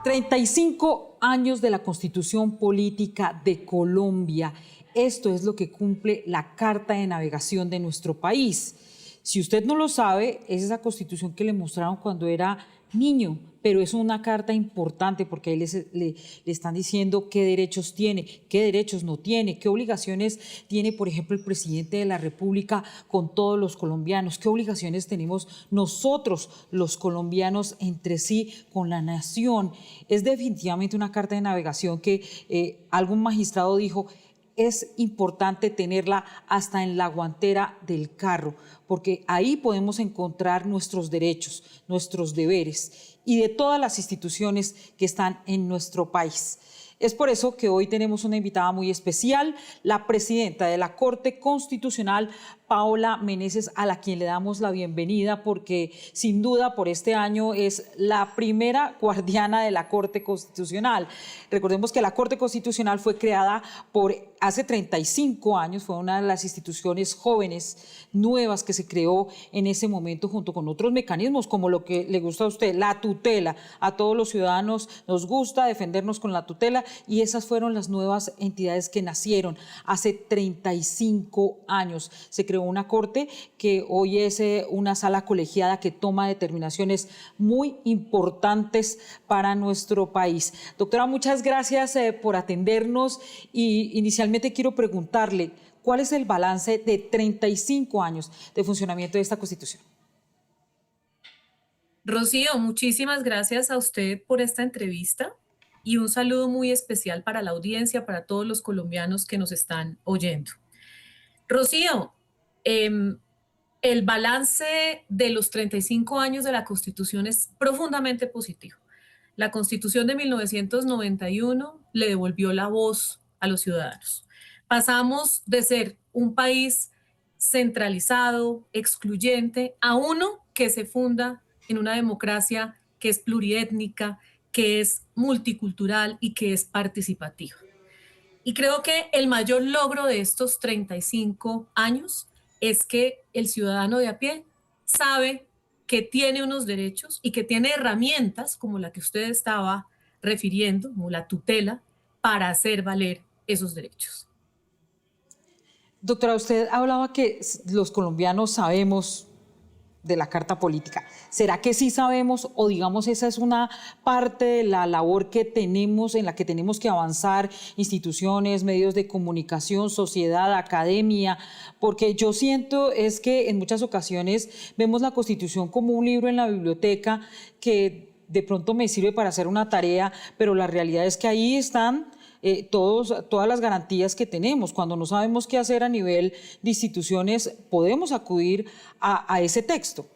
35 años de la Constitución Política de Colombia. Esto es lo que cumple la Carta de Navegación de nuestro país. Si usted no lo sabe, es esa Constitución que le mostraron cuando era niño, pero es una carta importante porque ahí le están diciendo qué derechos tiene, qué derechos no tiene, qué obligaciones tiene, por ejemplo, el presidente de la República con todos los colombianos, qué obligaciones tenemos nosotros, los colombianos, entre sí, con la nación. Es definitivamente una carta de navegación que algún magistrado dijo, es importante tenerla hasta en la guantera del carro, porque ahí podemos encontrar nuestros derechos, nuestros deberes y de todas las instituciones que están en nuestro país. Es por eso que hoy tenemos una invitada muy especial, la presidenta de la Corte Constitucional, Paola Meneses, a la quien le damos la bienvenida porque sin duda por este año es la primera guardiana de la Corte Constitucional. Recordemos que la Corte Constitucional fue creada por hace 35 años, fue una de las instituciones jóvenes, nuevas que se creó en ese momento junto con otros mecanismos como lo que le gusta a usted, la tutela. A todos los ciudadanos nos gusta defendernos con la tutela y esas fueron las nuevas entidades que nacieron hace 35 años. Se creó una corte que hoy es una sala colegiada que toma determinaciones muy importantes para nuestro país. Doctora, muchas gracias por atendernos y inicialmente quiero preguntarle, ¿cuál es el balance de 35 años de funcionamiento de esta Constitución? Rocío, muchísimas gracias a usted por esta entrevista y un saludo muy especial para la audiencia, para todos los colombianos que nos están oyendo. Rocío, el balance de los 35 años de la Constitución es profundamente positivo. La Constitución de 1991 le devolvió la voz a los ciudadanos. Pasamos de ser un país centralizado, excluyente, a uno que se funda en una democracia que es pluriétnica, que es multicultural y que es participativa. Y creo que el mayor logro de estos 35 años es que el ciudadano de a pie sabe que tiene unos derechos y que tiene herramientas como la que usted estaba refiriendo, como la tutela, para hacer valer esos derechos. Doctora, usted hablaba que los colombianos sabemos de la Carta Política. ¿Será que sí sabemos o digamos esa es una parte de la labor que tenemos, en la que tenemos que avanzar instituciones, medios de comunicación, sociedad, academia? Porque yo siento es que en muchas ocasiones vemos la Constitución como un libro en la biblioteca que de pronto me sirve para hacer una tarea, pero la realidad es que ahí están todas las garantías que tenemos. Cuando no sabemos qué hacer a nivel de instituciones, podemos acudir a ese texto.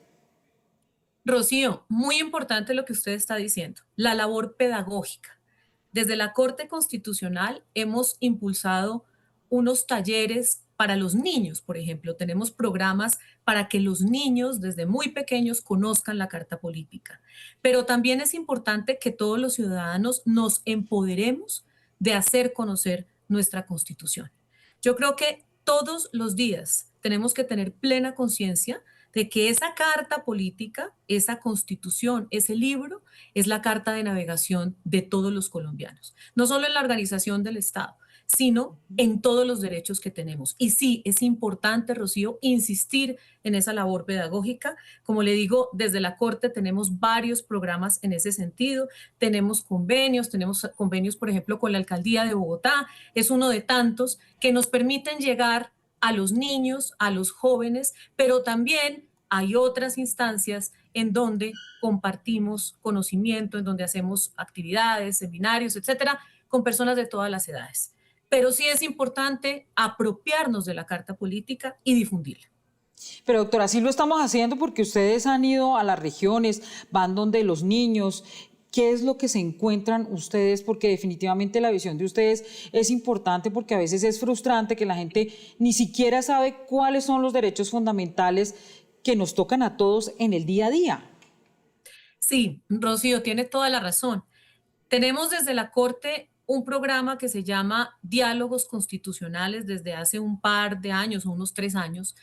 Rocío, muy importante lo que usted está diciendo, la labor pedagógica. Desde la Corte Constitucional hemos impulsado unos talleres para los niños, por ejemplo. Tenemos programas para que los niños desde muy pequeños conozcan la Carta Política. Pero también es importante que todos los ciudadanos nos empoderemos de hacer conocer nuestra Constitución. Yo creo que todos los días tenemos que tener plena conciencia de que esa carta política, esa Constitución, ese libro, es la carta de navegación de todos los colombianos. No solo en la organización del Estado, sino en todos los derechos que tenemos. Y sí, es importante, Rocío, insistir en esa labor pedagógica. Como le digo, desde la Corte tenemos varios programas en ese sentido. Tenemos convenios, por ejemplo, con la Alcaldía de Bogotá. Es uno de tantos que nos permiten llegar a los niños, a los jóvenes, pero también hay otras instancias en donde compartimos conocimiento, en donde hacemos actividades, seminarios, etcétera, con personas de todas las edades. Pero sí es importante apropiarnos de la Carta Política y difundirla. Pero doctora, sí lo estamos haciendo porque ustedes han ido a las regiones, van donde los niños. ¿Qué es lo que se encuentran ustedes? Porque definitivamente la visión de ustedes es importante porque a veces es frustrante que la gente ni siquiera sabe cuáles son los derechos fundamentales que nos tocan a todos en el día a día. Sí, Rocío, tiene toda la razón. Tenemos desde la Corte un programa que se llama Diálogos Constitucionales desde hace un par de años, unos 3 años,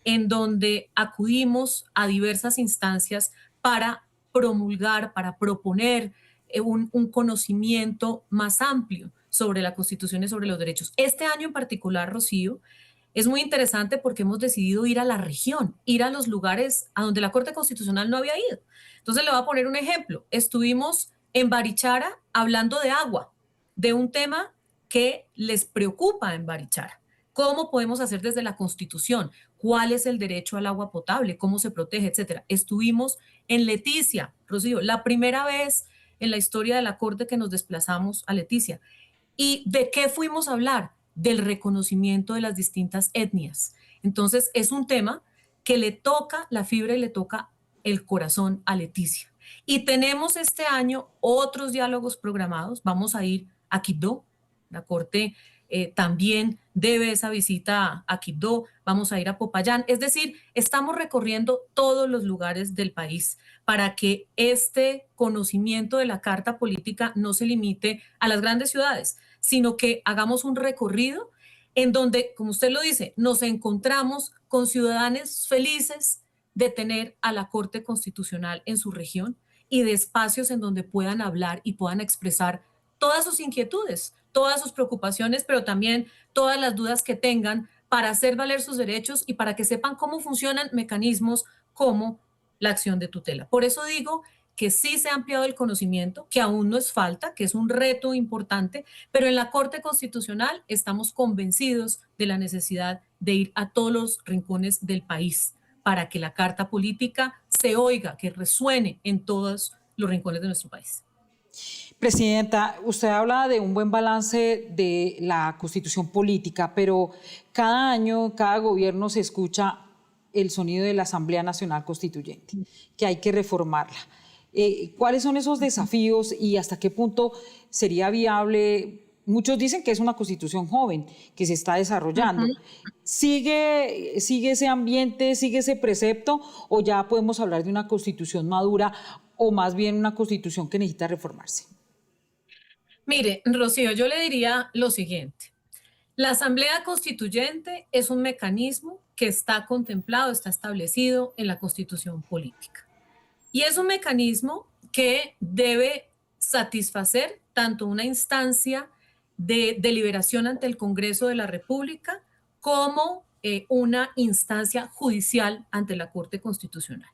en donde acudimos a diversas instancias para promulgar, para proponer un conocimiento más amplio sobre la Constitución y sobre los derechos. Este año en particular, Rocío, es muy interesante porque hemos decidido ir a la región, ir a los lugares a donde la Corte Constitucional no había ido. Entonces le voy a poner un ejemplo. Estuvimos en Barichara hablando de agua, de un tema que les preocupa en Barichara. ¿Cómo podemos hacer desde la Constitución? ¿Cuál es el derecho al agua potable? ¿Cómo se protege? Etcétera. Estuvimos en Leticia, Rocío, la primera vez en la historia de la Corte que nos desplazamos a Leticia. ¿Y de qué fuimos a hablar? Del reconocimiento de las distintas etnias. Entonces, es un tema que le toca la fibra y le toca el corazón a Leticia. Y tenemos este año otros diálogos programados. Vamos a ir a Quibdó. La Corte también debe esa visita a Quibdó. Vamos a ir a Popayán. Es decir, estamos recorriendo todos los lugares del país para que este conocimiento de la Carta Política no se limite a las grandes ciudades, sino que hagamos un recorrido en donde, como usted lo dice, nos encontramos con ciudadanos felices de tener a la Corte Constitucional en su región y de espacios en donde puedan hablar y puedan expresar todas sus inquietudes, todas sus preocupaciones, pero también todas las dudas que tengan para hacer valer sus derechos y para que sepan cómo funcionan mecanismos como la acción de tutela. Por eso digo que sí se ha ampliado el conocimiento, que aún no es falta, que es un reto importante, pero en la Corte Constitucional estamos convencidos de la necesidad de ir a todos los rincones del país para que la Carta Política se oiga, que resuene en todos los rincones de nuestro país. Presidenta, usted habla de un buen balance de la Constitución política, pero cada año, cada gobierno se escucha el sonido de la Asamblea Nacional Constituyente, que hay que reformarla. ¿Cuáles son esos desafíos y hasta qué punto sería viable? Muchos dicen que es una constitución joven, que se está desarrollando. ¿Sigue ese ambiente, sigue ese precepto o ya podemos hablar de una constitución madura o más bien una constitución que necesita reformarse? Mire, Rocío, yo le diría lo siguiente. La Asamblea Constituyente es un mecanismo que está contemplado, está establecido en la Constitución política. Y es un mecanismo que debe satisfacer tanto una instancia de deliberación ante el Congreso de la República como una instancia judicial ante la Corte Constitucional.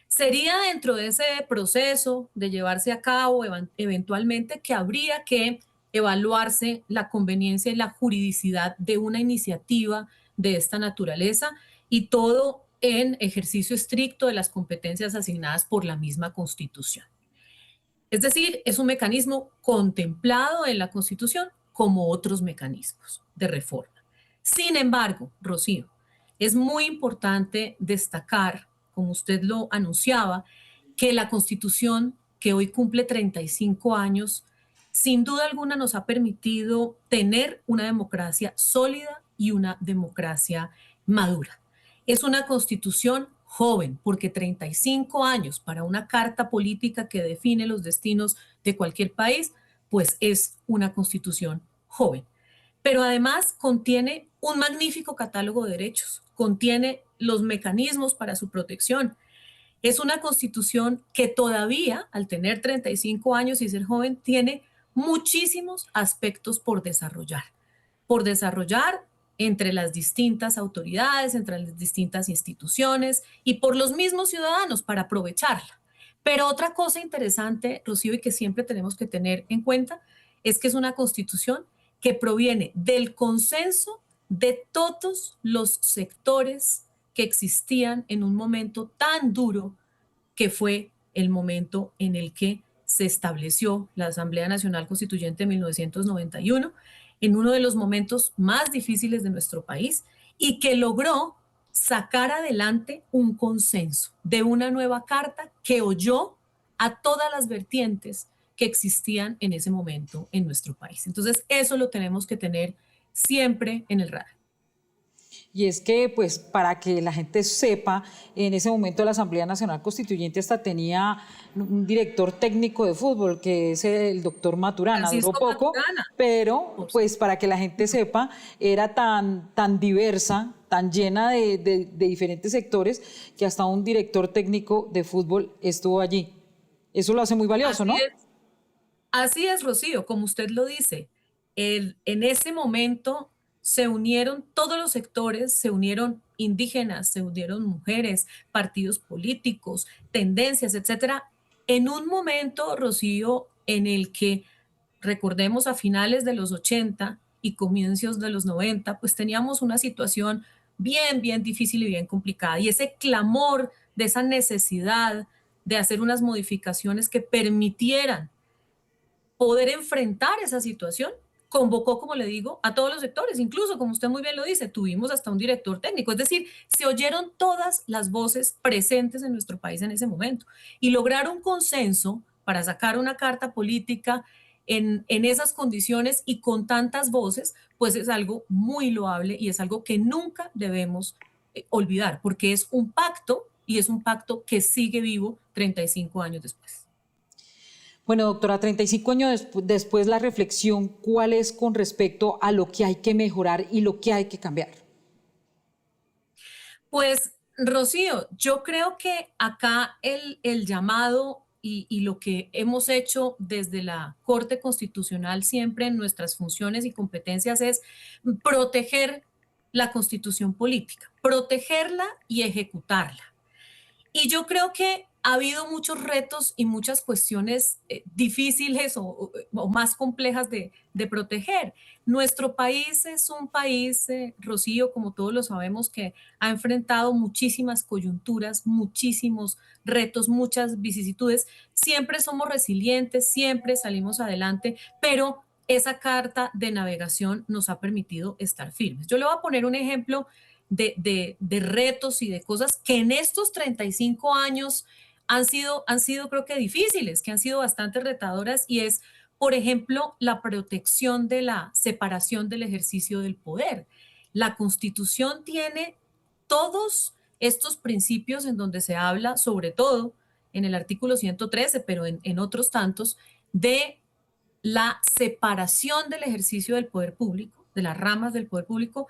Sería dentro de ese proceso de llevarse a cabo eventualmente que habría que evaluarse la conveniencia y la juridicidad de una iniciativa de esta naturaleza y todo en ejercicio estricto de las competencias asignadas por la misma Constitución. Es decir, es un mecanismo contemplado en la Constitución como otros mecanismos de reforma. Sin embargo, Rocío, es muy importante destacar, como usted lo anunciaba, que la Constitución, que hoy cumple 35 años, sin duda alguna nos ha permitido tener una democracia sólida y una democracia madura. Es una Constitución joven, porque 35 años para una carta política que define los destinos de cualquier país, pues es una Constitución joven. Pero además contiene un magnífico catálogo de derechos, contiene los mecanismos para su protección. Es una Constitución que todavía, al tener 35 años y ser joven, tiene muchísimos aspectos por desarrollar entre las distintas autoridades, entre las distintas instituciones y por los mismos ciudadanos para aprovecharla. Pero otra cosa interesante, Rocío, y que siempre tenemos que tener en cuenta, es que es una Constitución que proviene del consenso de todos los sectores que existían en un momento tan duro que fue el momento en el que se estableció la Asamblea Nacional Constituyente de 1991, en uno de los momentos más difíciles de nuestro país y que logró sacar adelante un consenso de una nueva carta que oyó a todas las vertientes que existían en ese momento en nuestro país. Entonces, eso lo tenemos que tener siempre en el radar. Y es que, pues, para que la gente sepa, en ese momento la Asamblea Nacional Constituyente hasta tenía un director técnico de fútbol, que es el doctor Maturana, duró poco, pero, pues, para que la gente sepa, era tan diversa, tan llena de diferentes sectores, que hasta un director técnico de fútbol estuvo allí. Eso lo hace muy valioso, ¿no? Así es, Rocío, como usted lo dice, en ese momento se unieron todos los sectores, se unieron indígenas, se unieron mujeres, partidos políticos, tendencias, etcétera, en un momento, Rocío, en el que, recordemos, a finales de los 80 y comienzos de los 90, pues teníamos una situación bien difícil y bien complicada. Y ese clamor de esa necesidad de hacer unas modificaciones que permitieran poder enfrentar esa situación, convocó, como le digo, a todos los sectores, incluso, como usted muy bien lo dice, tuvimos hasta un director técnico, es decir, se oyeron todas las voces presentes en nuestro país en ese momento y lograr un consenso para sacar una carta política en esas condiciones y con tantas voces, pues es algo muy loable y es algo que nunca debemos olvidar, porque es un pacto y es un pacto que sigue vivo 35 años después. Bueno, doctora, 35 años después la reflexión, ¿cuál es con respecto a lo que hay que mejorar y lo que hay que cambiar? Pues, Rocío, yo creo que acá el llamado y lo que hemos hecho desde la Corte Constitucional siempre en nuestras funciones y competencias es proteger la Constitución política, protegerla y ejecutarla. Y yo creo que ha habido muchos retos y muchas cuestiones difíciles o más complejas de proteger. Nuestro país es un país, Rocío, como todos lo sabemos, que ha enfrentado muchísimas coyunturas, muchísimos retos, muchas vicisitudes. Siempre somos resilientes, siempre salimos adelante, pero esa carta de navegación nos ha permitido estar firmes. Yo le voy a poner un ejemplo de retos y de cosas que en estos 35 años han sido creo que difíciles, que han sido bastante retadoras y es, por ejemplo, la protección de la separación del ejercicio del poder. La Constitución tiene todos estos principios en donde se habla, sobre todo en el artículo 113, pero en otros tantos, de la separación del ejercicio del poder público, de las ramas del poder público,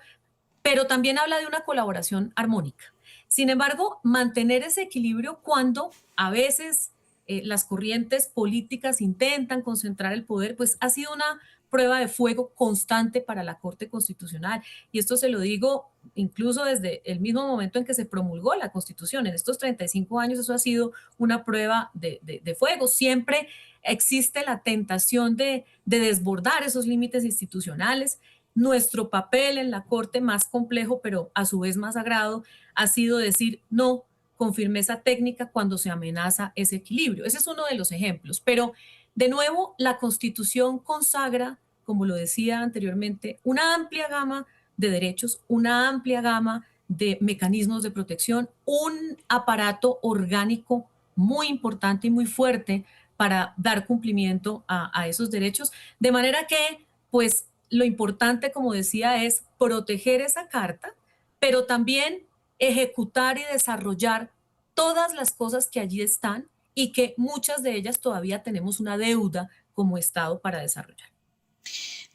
pero también habla de una colaboración armónica. Sin embargo, mantener ese equilibrio cuando a veces las corrientes políticas intentan concentrar el poder, pues ha sido una prueba de fuego constante para la Corte Constitucional. Y esto se lo digo incluso desde el mismo momento en que se promulgó la Constitución. En estos 35 años eso ha sido una prueba de fuego. Siempre existe la tentación de desbordar esos límites institucionales. Nuestro papel en la Corte, más complejo, pero a su vez más sagrado, ha sido decir no con firmeza técnica cuando se amenaza ese equilibrio. Ese es uno de los ejemplos. Pero, de nuevo, la Constitución consagra, como lo decía anteriormente, una amplia gama de derechos, una amplia gama de mecanismos de protección, un aparato orgánico muy importante y muy fuerte para dar cumplimiento a esos derechos, de manera que, pues, lo importante, como decía, es proteger esa carta, pero también ejecutar y desarrollar todas las cosas que allí están y que muchas de ellas todavía tenemos una deuda como Estado para desarrollar.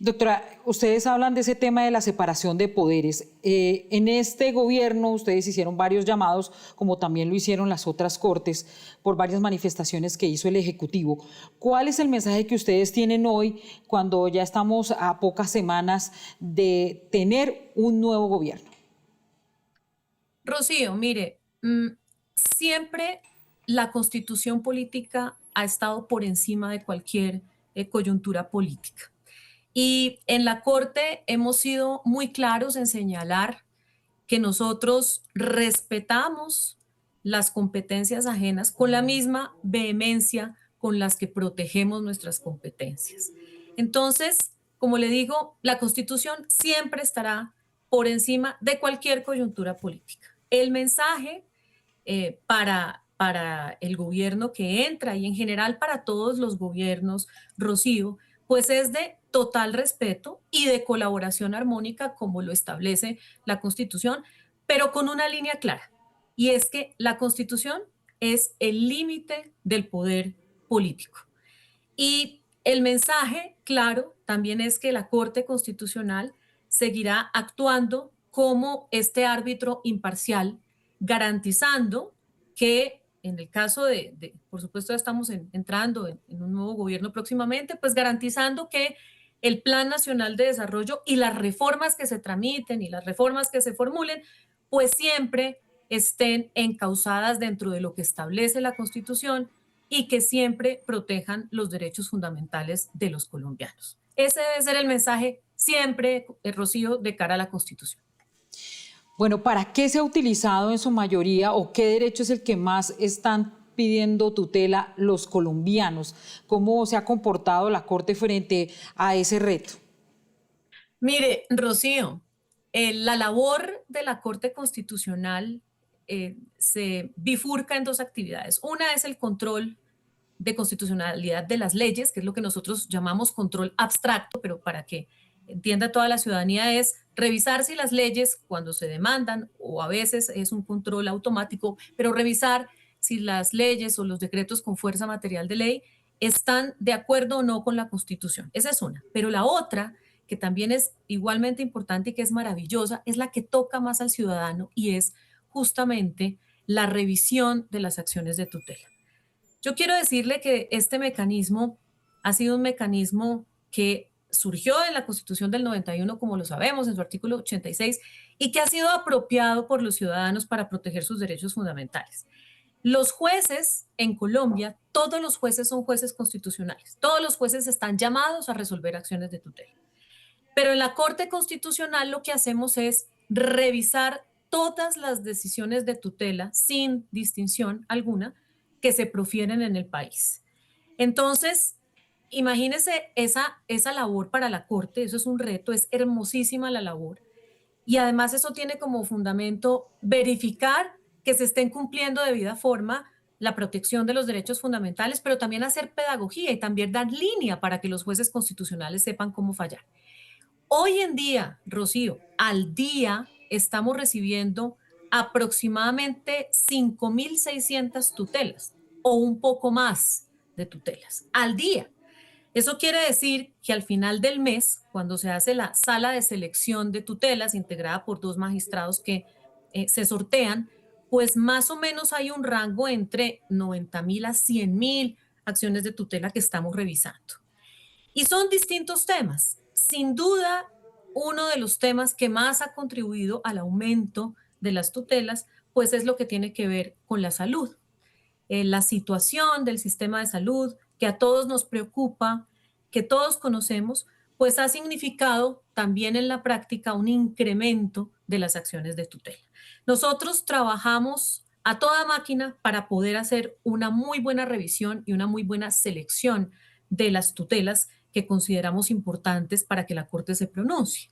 Doctora, ustedes hablan de ese tema de la separación de poderes. En este gobierno ustedes hicieron varios llamados, como también lo hicieron las otras cortes, por varias manifestaciones que hizo el Ejecutivo. ¿Cuál es el mensaje que ustedes tienen hoy cuando ya estamos a pocas semanas de tener un nuevo gobierno? Rocío, mire, siempre la constitución política ha estado por encima de cualquier coyuntura política. Y en la Corte hemos sido muy claros en señalar que nosotros respetamos las competencias ajenas con la misma vehemencia con las que protegemos nuestras competencias. Entonces, como le digo, la Constitución siempre estará por encima de cualquier coyuntura política. El mensaje para el gobierno que entra y en general para todos los gobiernos, Rocío, pues es de total respeto y de colaboración armónica como lo establece la Constitución, pero con una línea clara. Y es que la Constitución es el límite del poder político. Y el mensaje, claro, también es que la Corte Constitucional seguirá actuando como este árbitro imparcial, garantizando que en el caso por supuesto, ya estamos entrando en un nuevo gobierno próximamente, pues garantizando que el Plan Nacional de Desarrollo y las reformas que se tramiten y las reformas que se formulen, pues siempre estén encausadas dentro de lo que establece la Constitución y que siempre protejan los derechos fundamentales de los colombianos. Ese debe ser el mensaje siempre, Rocío, de cara a la Constitución. Bueno, ¿para qué se ha utilizado en su mayoría o qué derecho es el que más están pidiendo tutela los colombianos? ¿Cómo se ha comportado la Corte frente a ese reto? Mire, Rocío, la labor de la Corte Constitucional se bifurca en dos actividades. Una es el control de constitucionalidad de las leyes, que es lo que nosotros llamamos control abstracto, pero para que entienda toda la ciudadanía es revisar si las leyes cuando se demandan, o a veces es un control automático, pero revisar si las leyes o los decretos con fuerza material de ley están de acuerdo o no con la Constitución. Esa es una. Pero la otra, que también es igualmente importante y que es maravillosa, es la que toca más al ciudadano y es justamente la revisión de las acciones de tutela. Yo quiero decirle que este mecanismo ha sido un mecanismo que surgió en la Constitución del 91, como lo sabemos, en su artículo 86, y que ha sido apropiado por los ciudadanos para proteger sus derechos fundamentales. Los jueces en Colombia, todos los jueces son jueces constitucionales, todos los jueces están llamados a resolver acciones de tutela. Pero en la Corte Constitucional lo que hacemos es revisar todas las decisiones de tutela sin distinción alguna que se profieren en el país. Entonces, imagínese esa labor para la Corte, eso es un reto, es hermosísima la labor. Y además eso tiene como fundamento verificar que se estén cumpliendo de debida forma la protección de los derechos fundamentales, pero también hacer pedagogía y también dar línea para que los jueces constitucionales sepan cómo fallar. Hoy en día, Rocío, al día estamos recibiendo aproximadamente 5.600 tutelas o un poco más de tutelas al día. Eso quiere decir que al final del mes, cuando se hace la sala de selección de tutelas integrada por 2 magistrados que se sortean, pues más o menos hay un rango entre 90.000 a 100.000 acciones de tutela que estamos revisando. Y son distintos temas. Sin duda, uno de los temas que más ha contribuido al aumento de las tutelas, pues es lo que tiene que ver con la salud. La situación del sistema de salud, que a todos nos preocupa, que todos conocemos, pues ha significado también en la práctica un incremento de las acciones de tutela. Nosotros trabajamos a toda máquina para poder hacer una muy buena revisión y una muy buena selección de las tutelas que consideramos importantes para que la Corte se pronuncie.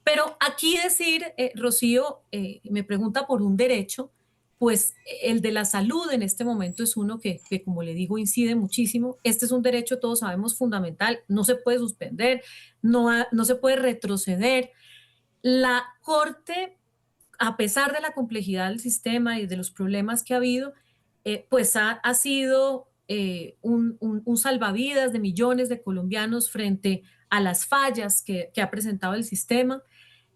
Pero aquí decir, Rocío, me pregunta por un derecho, pues el de la salud en este momento es uno que, como le digo, incide muchísimo. Este es un derecho, todos sabemos, fundamental, no se puede suspender, no se puede retroceder. La Corte, a pesar de la complejidad del sistema y de los problemas que ha habido, pues ha sido un salvavidas de millones de colombianos frente a las fallas que ha presentado el sistema.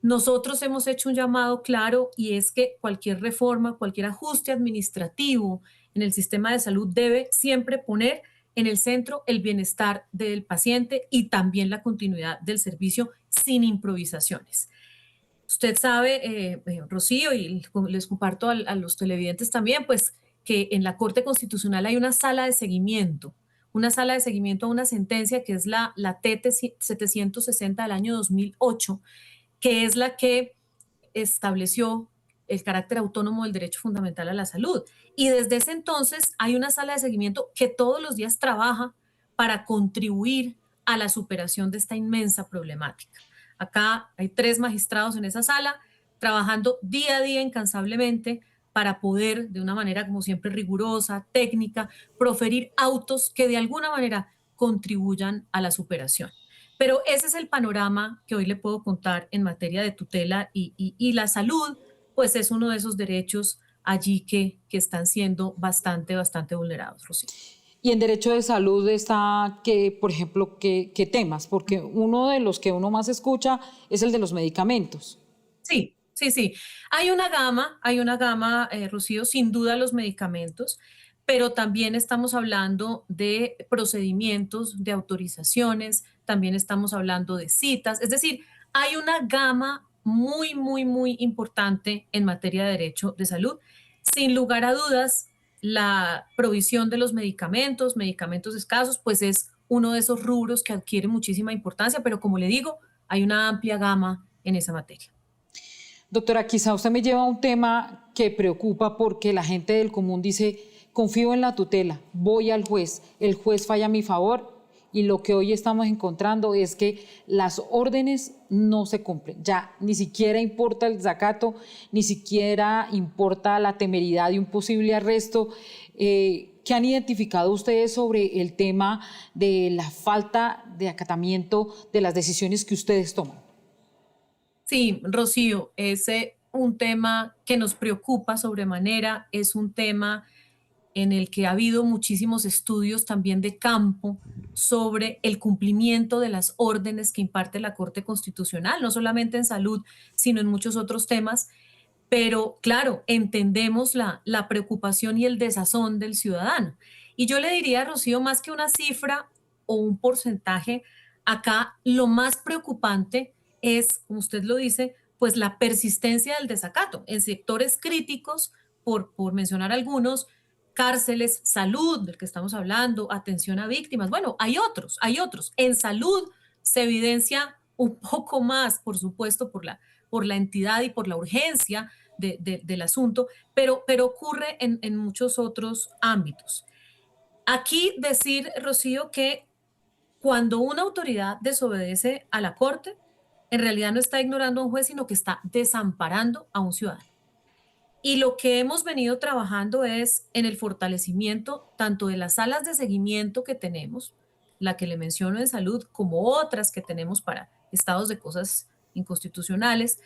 Nosotros hemos hecho un llamado claro y es que cualquier reforma, cualquier ajuste administrativo en el sistema de salud debe siempre poner en el centro el bienestar del paciente y también la continuidad del servicio sin improvisaciones. Usted sabe, Rocío, y les comparto a los televidentes también, pues que en la Corte Constitucional hay una sala de seguimiento a una sentencia que es la TT 760 del año 2008, que es la que estableció el carácter autónomo del derecho fundamental a la salud. Y desde ese entonces hay una sala de seguimiento que todos los días trabaja para contribuir a la superación de esta inmensa problemática. Acá hay 3 magistrados en esa sala trabajando día a día incansablemente para poder, de una manera como siempre rigurosa, técnica, proferir autos que de alguna manera contribuyan a la superación. Pero ese es el panorama que hoy le puedo contar en materia de tutela y la salud, pues es uno de esos derechos allí que están siendo bastante vulnerados, Rocío. Y en derecho de salud está, por ejemplo, ¿qué temas? Porque uno de los que uno más escucha es el de los medicamentos. Sí, sí, sí. Hay una gama, Rocío, sin duda los medicamentos, pero también estamos hablando de procedimientos, de autorizaciones, también estamos hablando de citas, es decir, hay una gama muy, muy, muy importante en materia de derecho de salud. Sin lugar a dudas, la provisión de los medicamentos, medicamentos escasos, pues es uno de esos rubros que adquiere muchísima importancia, pero como le digo, hay una amplia gama en esa materia. Doctora, quizá usted me lleva a un tema que preocupa porque la gente del común dice, confío en la tutela, voy al juez, el juez falla a mi favor y lo que hoy estamos encontrando es que las órdenes no se cumplen. Ya ni siquiera importa el desacato, ni siquiera importa la temeridad de un posible arresto. ¿Qué han identificado ustedes sobre el tema de la falta de acatamiento de las decisiones que ustedes toman? Sí, Rocío, es un tema que nos preocupa sobremanera, es un tema en el que ha habido muchísimos estudios también de campo sobre el cumplimiento de las órdenes que imparte la Corte Constitucional, no solamente en salud, sino en muchos otros temas. Pero claro, entendemos la preocupación y el desazón del ciudadano. Y yo le diría, Rocío, más que una cifra o un porcentaje, acá lo más preocupante es, como usted lo dice, pues la persistencia del desacato en sectores críticos, por mencionar algunos, cárceles, salud, del que estamos hablando, atención a víctimas. Bueno, hay otros, hay otros. En salud se evidencia un poco más, por supuesto, por la entidad y por la urgencia del asunto, pero ocurre en muchos otros ámbitos. Aquí decir, Rocío, que cuando una autoridad desobedece a la Corte, en realidad no está ignorando a un juez, sino que está desamparando a un ciudadano. Y lo que hemos venido trabajando es en el fortalecimiento tanto de las salas de seguimiento que tenemos, la que le menciono en salud, como otras que tenemos para estados de cosas inconstitucionales,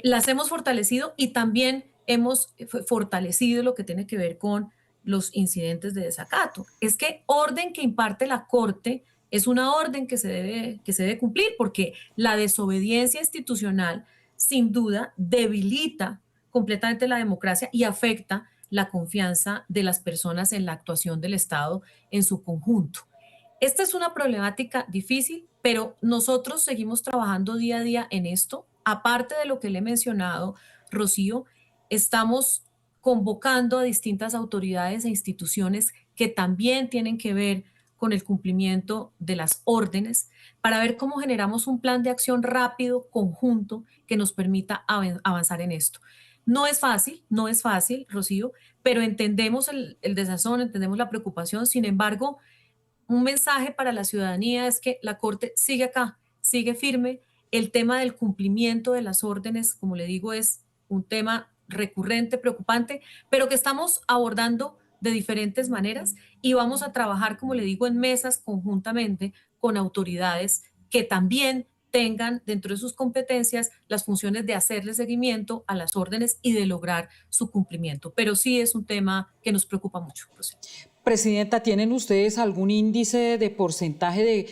las hemos fortalecido y también hemos fortalecido lo que tiene que ver con los incidentes de desacato. Es que orden que imparte la Corte es una orden que se debe cumplir porque la desobediencia institucional sin duda debilita completamente la democracia y afecta la confianza de las personas en la actuación del Estado en su conjunto. Esta es una problemática difícil, pero nosotros seguimos trabajando día a día en esto. Aparte de lo que le he mencionado, Rocío, estamos convocando a distintas autoridades e instituciones que también tienen que ver con el cumplimiento de las órdenes para ver cómo generamos un plan de acción rápido, conjunto, que nos permita avanzar en esto. No es fácil, no es fácil, Rocío, pero entendemos el desazón, entendemos la preocupación. Sin embargo, un mensaje para la ciudadanía es que la Corte sigue acá, sigue firme. El tema del cumplimiento de las órdenes, como le digo, es un tema recurrente, preocupante, pero que estamos abordando de diferentes maneras y vamos a trabajar, como le digo, en mesas conjuntamente con autoridades que también tengan dentro de sus competencias las funciones de hacerle seguimiento a las órdenes y de lograr su cumplimiento. Pero sí es un tema que nos preocupa mucho. Presidenta, ¿tienen ustedes algún índice de porcentaje de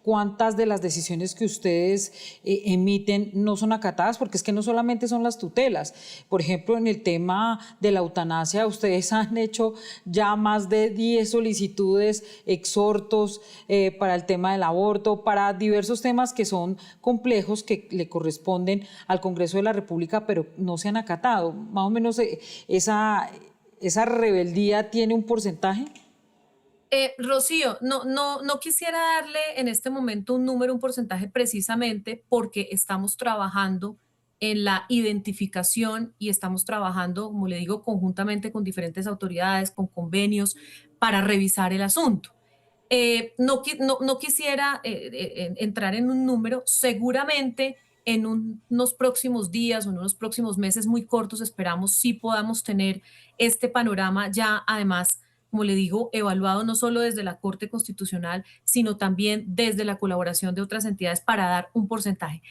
cuántas de las decisiones que ustedes emiten no son acatadas? Porque es que no solamente son las tutelas. Por ejemplo, en el tema de la eutanasia, ustedes han hecho ya más de 10 solicitudes, exhortos para el tema del aborto, para diversos temas que son complejos, que le corresponden al Congreso de la República, pero no se han acatado. Más o menos esa rebeldía tiene un porcentaje. Rocío, no quisiera darle en este momento un número, un porcentaje precisamente porque estamos trabajando en la identificación y estamos trabajando, como le digo, conjuntamente con diferentes autoridades, con convenios para revisar el asunto. No quisiera entrar en un número, seguramente en unos próximos días o en unos próximos meses muy cortos esperamos sí podamos tener este panorama ya además, como le digo, evaluado no solo desde la Corte Constitucional, sino también desde la colaboración de otras entidades para dar un porcentaje.